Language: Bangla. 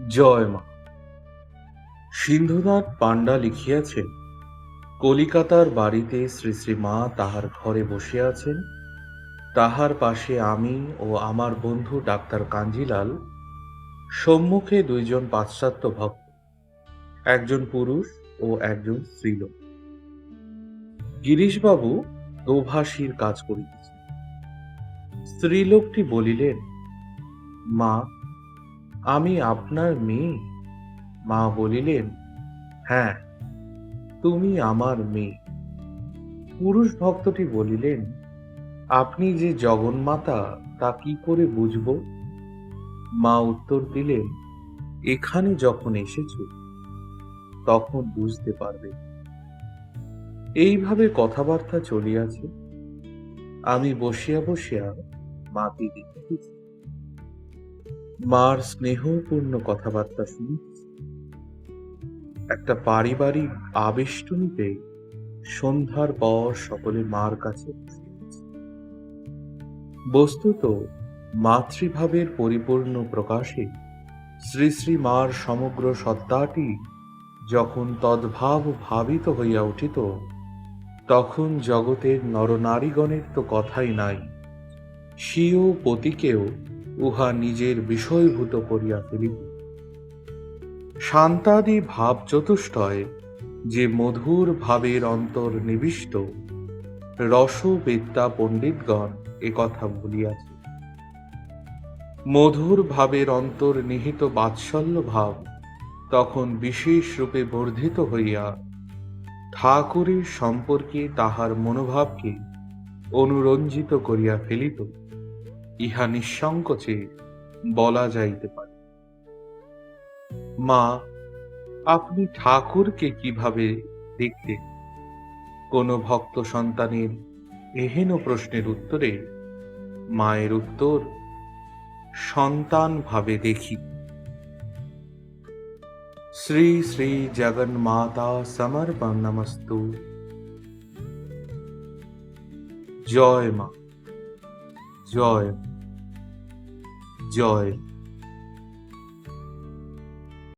জয় মা। সিন্ধুনাথ পাণ্ডা লিখিয়াছেন, কলিকাতার বাড়িতে শ্রী শ্রী মা তাহার ঘরে বসে আছেন। তাহার পাশে আমি ও আমার বন্ধু ডাক্তার কাঞ্জিলাল, সম্মুখে দুইজন পাশ্চাত্য ভক্ত, একজন পুরুষ ও একজন স্ত্রীলোক। গিরিশবাবু দোভাষীর কাজ করিতেছেন। স্ত্রীলোকটি বলিলেন, মা, আমি আপনার মেয়ে। মা বলিলেন, হ্যাঁ, তুমি আমার মেয়ে। পুরুষ ভক্তটি বলিলেন, আপনি যে জগন্মাতা তা কি করে বুঝব? মা উত্তর দিলেন, এখানে যখন এসেছ তখন বুঝতে পারবে। এইভাবে কথাবার্তা চলিয়াছে। আমি বসিয়া বসিয়া মাকে দেখিতেছি। মার স্নেহপূর্ণ কথাবার্তা শুনিতেছি। একটা পারিবারিক আবেষ্টনীতে সন্ধ্যার পর সকলে মার কাছে বসিয়াছে। বস্তুত মাতৃভাবের পরিপূর্ণ প্রকাশে শ্রী শ্রী মার সমগ্র সত্তাটি যখন তদ্ভাব ভাবিত হইয়া উঠিত, তখন জগতের নরনারীগণের তো কথাই নাই, স্বীয় পতিকেও উহা নিজের বিষয়ভূত করিয়া ফেলিত। শান্তাদি ভাব চতুষ্টয় যে মধুর ভাবের অন্তর নিবিষ্ট, রসবেত্তা পণ্ডিতগণ একথা বলিয়াছে। মধুর ভাবের অন্তর্নিহিত বাৎসল্য ভাব তখন বিশেষ রূপে বর্ধিত হইয়া ঠাকুরের সম্পর্কে তাহার মনোভাবকে অনুরঞ্জিত করিয়া ফেলিত, ইহা নিঃসংকোচে বলা যাইতে পারে। মা, আপনি ঠাকুরকে কিভাবে দেখতেন? কোন ভক্ত সন্তানের এহেন প্রশ্নের উত্তরে মায়ের উত্তর, সন্তান ভাবে দেখি। শ্রী শ্রী জগন্মাতা সমর্পণমস্তু। জয় মা, জয়, জয়।